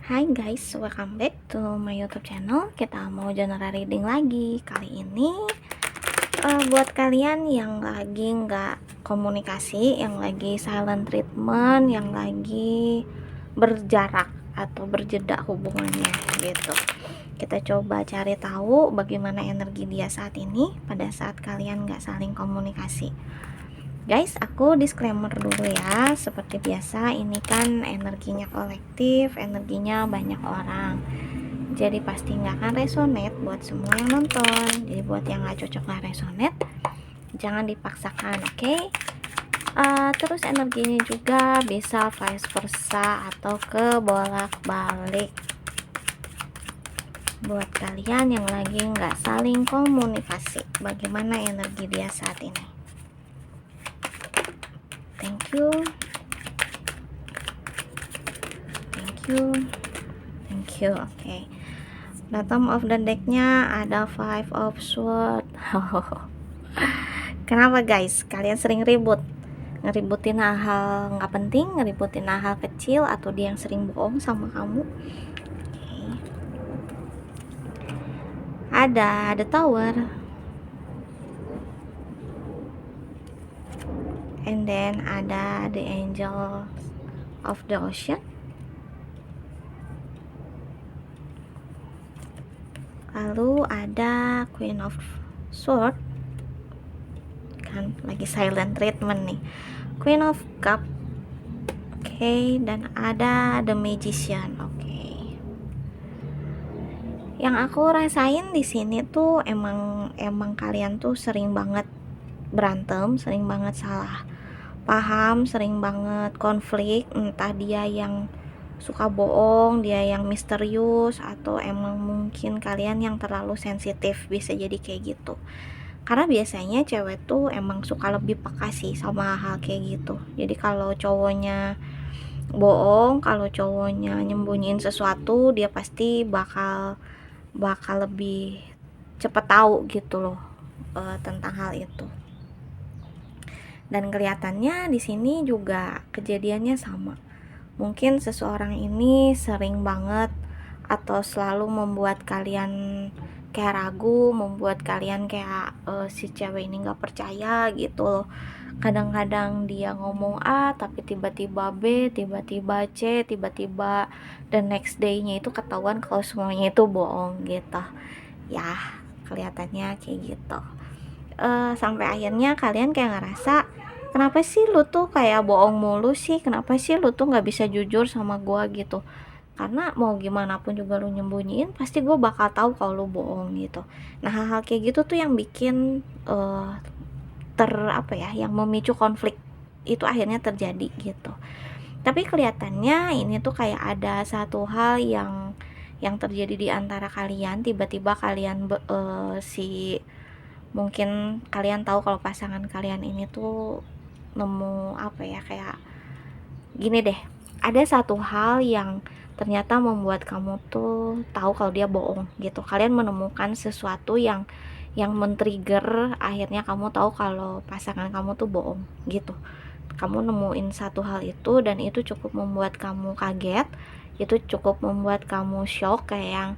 Hai guys, welcome back to my YouTube channel. Kita mau general reading lagi. Kali ini buat kalian yang lagi nggak komunikasi, yang lagi silent treatment, yang lagi berjarak atau berjeda hubungannya gitu. Kita coba cari tahu bagaimana energi dia saat ini pada saat kalian nggak saling komunikasi. Guys, aku disclaimer dulu ya. Seperti biasa, ini kan energinya kolektif, energinya banyak orang. Jadi pasti nggak akan resonate buat semua yang nonton. Jadi buat yang nggak cocok nggak resonate, jangan dipaksakan, oke? Terus energinya juga bisa vice versa atau ke bolak-balik. Buat kalian yang lagi nggak saling komunikasi, bagaimana energi dia saat ini? Thank you, thank you. Oke. Bottom of the decknya ada Five of Swords. Kenapa guys? Kalian sering ribut, ngeributin hal-hal nggak penting, ngeributin hal kecil, atau dia yang sering bohong sama kamu? Oke. Ada The Tower, and then ada The Angel of the Ocean. Lalu ada Queen of Swords, kan lagi silent treatment nih. Queen of Cup, oke, dan ada The Magician. Oke. Yang aku rasain di sini tuh emang kalian tuh sering banget berantem, sering banget salah paham, sering banget konflik, entah dia yang suka bohong, dia yang misterius, atau emang mungkin kalian yang terlalu sensitif, bisa jadi kayak gitu. Karena biasanya cewek tuh emang suka lebih peka sih sama hal kayak gitu. Jadi kalau cowoknya bohong, kalau cowoknya nyembunyiin sesuatu, dia pasti bakal lebih cepet tahu gitu loh tentang hal itu. Dan kelihatannya di sini juga kejadiannya sama. Mungkin seseorang ini sering banget atau selalu membuat kalian kayak ragu, membuat kalian kayak si cewek ini nggak percaya gitu loh. Kadang-kadang dia ngomong A tapi tiba-tiba B, tiba-tiba C, tiba-tiba the next day-nya itu ketahuan kalau semuanya itu bohong gitu ya. Kelihatannya kayak gitu. Sampai akhirnya kalian kayak ngerasa, kenapa sih lu tuh kayak bohong mulu sih, kenapa sih lu tuh nggak bisa jujur sama gua gitu. Karena mau gimana pun juga lu nyembunyiin, pasti gua bakal tahu kalau lu bohong gitu. Nah, hal-hal kayak gitu tuh yang bikin yang memicu konflik itu akhirnya terjadi gitu. Tapi kelihatannya ini tuh kayak ada satu hal yang terjadi di antara kalian. Tiba-tiba kalian mungkin kalian tahu kalau pasangan kalian ini tuh nemu kayak gini deh, ada satu hal yang ternyata membuat kamu tuh tahu kalau dia bohong gitu. Kalian menemukan sesuatu yang men-trigger akhirnya kamu tahu kalau pasangan kamu tuh bohong gitu. Kamu nemuin satu hal itu, dan itu cukup membuat kamu kaget, itu cukup membuat kamu shock, kayak yang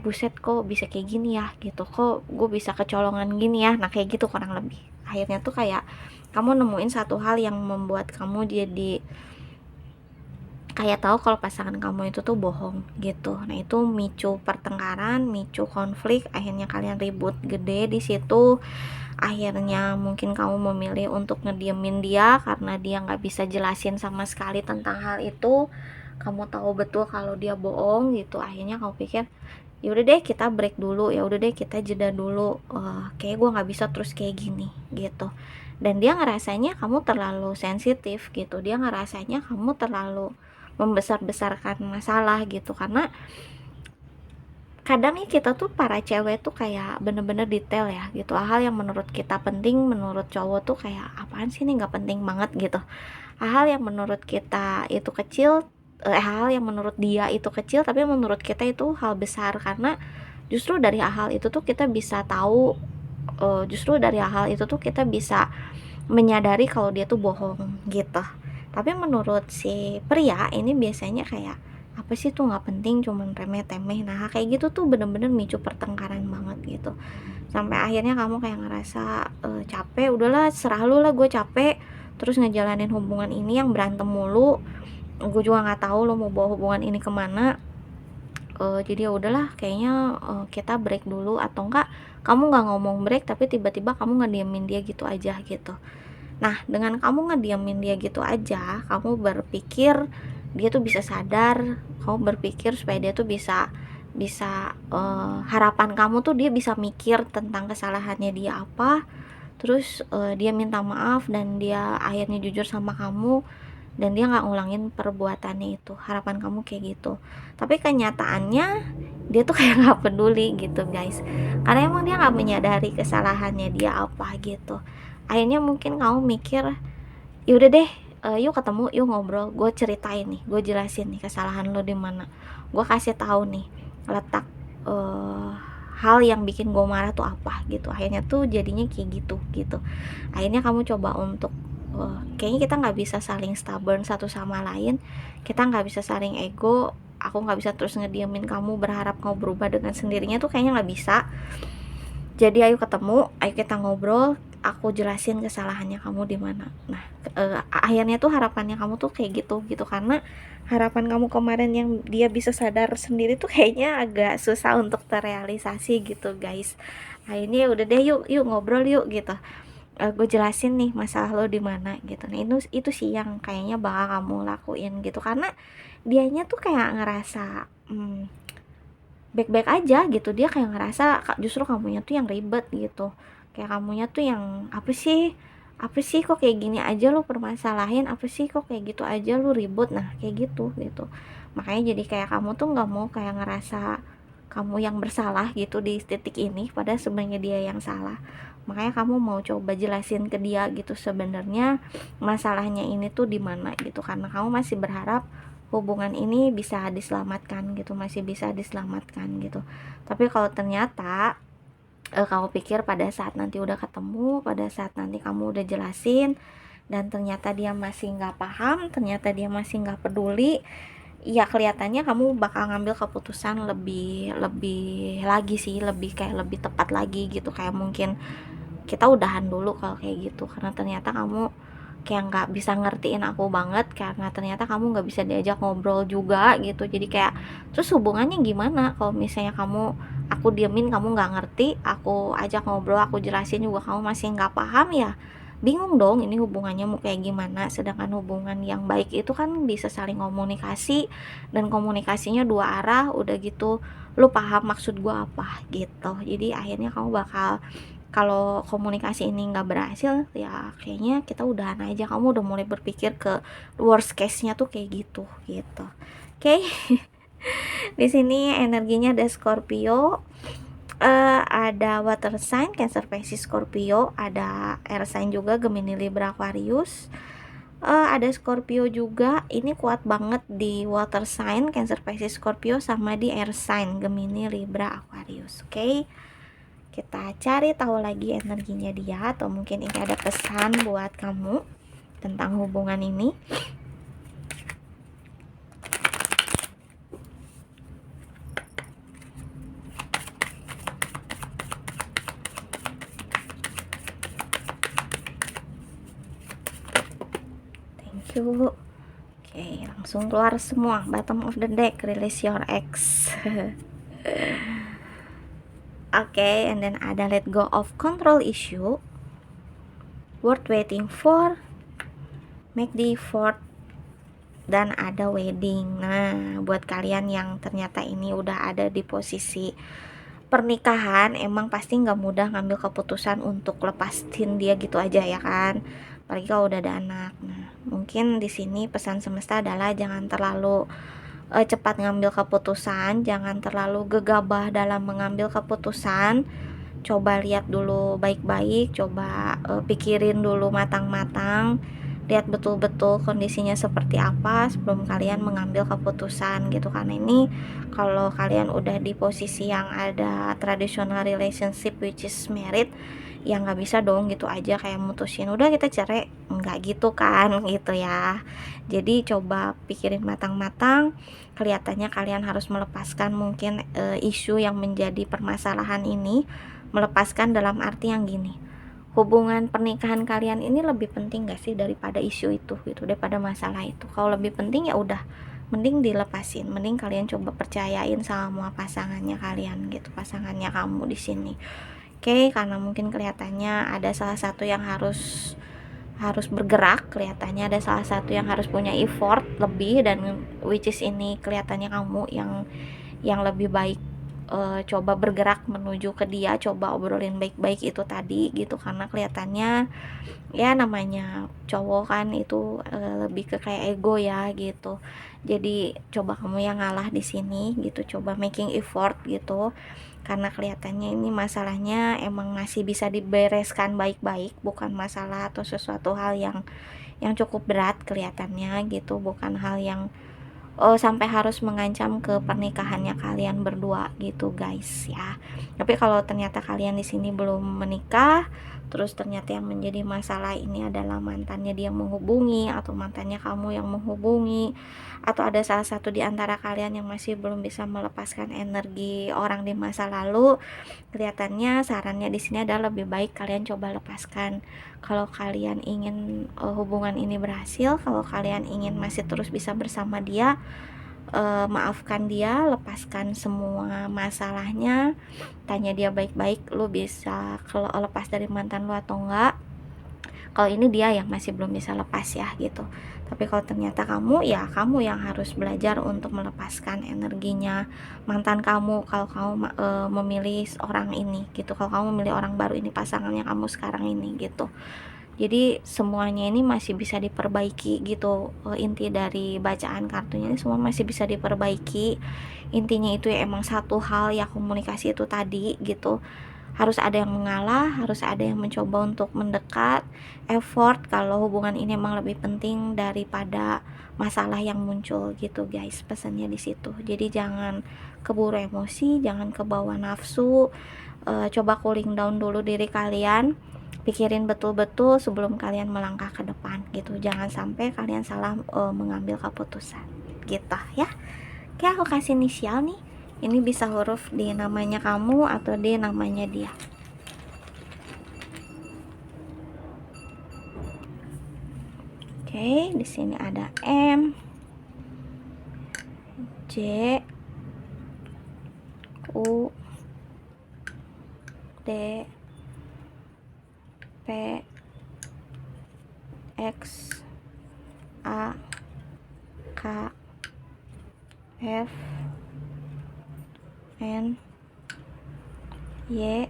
buset, kok bisa kayak gini ya gitu, kok gue bisa kecolongan gini ya. Nah, kayak gitu kurang lebih. Akhirnya tuh kayak kamu nemuin satu hal yang membuat kamu jadi kayak tahu kalau pasangan kamu itu tuh bohong gitu. Nah, itu micu pertengkaran, micu konflik, akhirnya kalian ribut gede di situ. Akhirnya mungkin kamu memilih untuk ngediemin dia karena dia nggak bisa jelasin sama sekali tentang hal itu. Kamu tahu betul kalau dia bohong gitu. Akhirnya kamu pikir, ya udah deh kita break dulu, ya udah deh kita jeda dulu, kayak gue nggak bisa terus kayak gini gitu. Dan dia ngerasanya kamu terlalu sensitif gitu, dia ngerasanya kamu terlalu membesar-besarkan masalah gitu. Karena kadang nih kita tuh para cewek tuh kayak bener-bener detail ya gitu. Hal yang menurut kita penting, menurut cowok tuh kayak apaan sih, ini nggak penting banget gitu. Hal yang menurut kita itu kecil, hal yang menurut dia itu kecil tapi menurut kita itu hal besar. Karena justru dari hal itu tuh kita bisa tahu, justru dari hal itu tuh kita bisa menyadari kalau dia tuh bohong gitu. Tapi menurut si pria ini biasanya kayak apa sih tuh nggak penting, cuman remeh-temeh. Nah kayak gitu tuh bener-bener micu pertengkaran banget gitu, sampai akhirnya kamu kayak ngerasa capek, udahlah serah lu lah, gue capek terus ngejalanin hubungan ini yang berantem mulu, gue juga nggak tahu lo mau bawa hubungan ini kemana. Jadi ya udahlah kayaknya kita break dulu, atau enggak kamu nggak ngomong break tapi tiba-tiba kamu ngediemin dia gitu aja gitu. Nah dengan kamu ngediemin dia gitu aja, kamu berpikir dia tuh bisa sadar, kamu berpikir supaya dia tuh bisa bisa harapan kamu tuh dia bisa mikir tentang kesalahannya dia apa, terus dia minta maaf dan dia akhirnya jujur sama kamu, dan dia nggak ngulangin perbuatannya itu. Harapan kamu kayak gitu, tapi kenyataannya dia tuh kayak nggak peduli gitu guys, karena emang dia nggak menyadari kesalahannya dia apa gitu. Akhirnya mungkin kamu mikir, yaudah deh, yuk ketemu, yuk ngobrol, gue ceritain nih, gue jelasin nih kesalahan lo di mana, gue kasih tahu nih letak uh, hal yang bikin gue marah tuh apa gitu. Akhirnya tuh jadinya kayak gitu gitu. Akhirnya kamu coba untuk kayaknya kita nggak bisa saling stubborn satu sama lain, kita nggak bisa saling ego, aku nggak bisa terus ngediemin kamu berharap kamu berubah dengan sendirinya, tuh kayaknya nggak bisa. Jadi ayo ketemu, ayo kita ngobrol, aku jelasin kesalahannya kamu di mana. Nah akhirnya tuh harapannya kamu tuh kayak gitu gitu, karena harapan kamu kemarin yang dia bisa sadar sendiri tuh kayaknya agak susah untuk terrealisasi gitu guys. Akhirnya udah deh, yuk yuk ngobrol yuk gitu, gue jelasin nih masalah lo di mana gitu. Nah itu sih yang kayaknya bakal kamu lakuin gitu, karena dianya tuh kayak ngerasa baik-baik aja gitu. Dia kayak ngerasa justru kamunya tuh yang ribet gitu, kayak kamunya tuh yang apa sih kok kayak gini aja lu permasalahin, apa sih kok kayak gitu aja lu ribut. Nah kayak gitu gitu, makanya jadi kayak kamu tuh nggak mau kayak ngerasa kamu yang bersalah gitu di titik ini, padahal sebenarnya dia yang salah. Makanya kamu mau coba jelasin ke dia gitu sebenarnya masalahnya ini tuh di mana gitu, karena kamu masih berharap hubungan ini bisa diselamatkan gitu, masih bisa diselamatkan gitu. Tapi kalau ternyata kamu pikir pada saat nanti udah ketemu, pada saat nanti kamu udah jelasin, dan ternyata dia masih nggak paham, ternyata dia masih nggak peduli, ya kelihatannya kamu bakal ngambil keputusan lebih lebih lagi sih, lebih kayak lebih tepat lagi gitu, kayak mungkin kita udahan dulu kalau kayak gitu, karena ternyata kamu kayak nggak bisa ngertiin aku banget, karena ternyata kamu nggak bisa diajak ngobrol juga gitu. Jadi kayak terus hubungannya gimana kalau misalnya aku diemin kamu nggak ngerti, aku ajak ngobrol aku jelasin juga kamu masih nggak paham, ya bingung dong ini hubungannya mau kayak gimana. Sedangkan hubungan yang baik itu kan bisa saling komunikasi, dan komunikasinya dua arah, udah gitu lu paham maksud gua apa gitu. Jadi akhirnya kamu bakal, kalau komunikasi ini nggak berhasil, ya kayaknya kita udahan aja. Kamu udah mulai berpikir ke worst case-nya tuh kayak gitu gitu. Oke. Di sini energinya ada Scorpio, ada water sign Cancer, Pisces, Scorpio, ada air sign juga Gemini, Libra, Aquarius. Ada Scorpio juga, ini kuat banget di water sign Cancer, Pisces, Scorpio, sama di air sign Gemini, Libra, Aquarius. Oke. Kita cari tahu lagi energinya dia, atau mungkin ini ada pesan buat kamu tentang hubungan ini. Thank you. Oke, langsung keluar semua. Bottom of the deck, release your ex. Oke, and then ada let go of control issue, worth waiting for, make the effort, dan ada wedding. Nah, buat kalian yang ternyata ini udah ada di posisi pernikahan, emang pasti nggak mudah ngambil keputusan untuk lepasin dia gitu aja ya kan, apalagi kalau udah ada anak. Nah, mungkin di sini pesan semesta adalah jangan terlalu cepat ngambil keputusan, jangan terlalu gegabah dalam mengambil keputusan. Coba lihat dulu baik-baik, coba pikirin dulu matang-matang, lihat betul-betul kondisinya seperti apa sebelum kalian mengambil keputusan gitu. Karena ini kalau kalian udah di posisi yang ada traditional relationship which is married, ya nggak bisa dong gitu aja kayak mutusin udah kita cerai, nggak gitu kan gitu ya. Jadi coba pikirin matang-matang. Kelihatannya kalian harus melepaskan mungkin isu yang menjadi permasalahan ini. Melepaskan dalam arti yang gini, hubungan pernikahan kalian ini lebih penting gak sih daripada isu itu gitu, daripada masalah itu. Kalau lebih penting ya udah, mending dilepasin, mending kalian coba percayain sama pasangannya kalian gitu, pasangannya kamu di sini. Oke, karena mungkin kelihatannya ada salah satu yang harus bergerak, kelihatannya ada salah satu yang harus punya effort lebih, dan which is ini kelihatannya kamu yang lebih baik coba bergerak menuju ke dia, coba obrolin baik-baik itu tadi gitu. Karena kelihatannya ya namanya cowok kan itu lebih ke kayak ego ya gitu. Jadi coba kamu yang ngalah di sini gitu, coba making effort gitu. Karena kelihatannya ini masalahnya emang masih bisa dibereskan baik-baik, bukan masalah atau sesuatu hal yang cukup berat kelihatannya gitu, bukan hal yang sampai harus mengancam ke pernikahannya kalian berdua gitu guys ya. Tapi kalau ternyata kalian di sini belum menikah, terus ternyata yang menjadi masalah ini adalah mantannya dia menghubungi, atau mantannya kamu yang menghubungi, atau ada salah satu di antara kalian yang masih belum bisa melepaskan energi orang di masa lalu, kelihatannya sarannya di sini adalah lebih baik kalian coba lepaskan. Kalau kalian ingin hubungan ini berhasil, kalau kalian ingin masih terus bisa bersama dia, maafkan dia, lepaskan semua masalahnya, tanya dia baik-baik, lu bisa kalau lepas dari mantan lu atau enggak. Kalau ini dia yang masih belum bisa lepas ya gitu. Tapi kalau ternyata kamu, ya kamu yang harus belajar untuk melepaskan energinya mantan kamu. Kalau kamu memilih orang ini gitu, kalau kamu memilih orang baru ini, pasangannya kamu sekarang ini gitu. Jadi semuanya ini masih bisa diperbaiki gitu. Inti dari bacaan kartunya ini semua masih bisa diperbaiki. Intinya itu ya emang satu hal ya, komunikasi itu tadi gitu. Harus ada yang mengalah, harus ada yang mencoba untuk mendekat, effort kalau hubungan ini emang lebih penting daripada masalah yang muncul gitu guys. Pesannya di situ. Jadi jangan keburu emosi, jangan kebawa nafsu. Coba cooling down dulu diri kalian, pikirin betul-betul sebelum kalian melangkah ke depan gitu. Jangan sampai kalian salah mengambil keputusan gitu ya. Oke, aku kasih inisial nih. Ini bisa huruf di namanya kamu atau di namanya dia. Oke, di sini ada M, J, U, D, P, X, A, K, F, N, Y,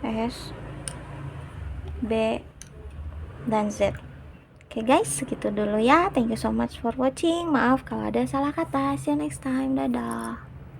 S, B, dan Z. Oke guys, segitu dulu ya. Thank you so much for watching. Maaf kalau ada salah kata. See you next time. Dadah.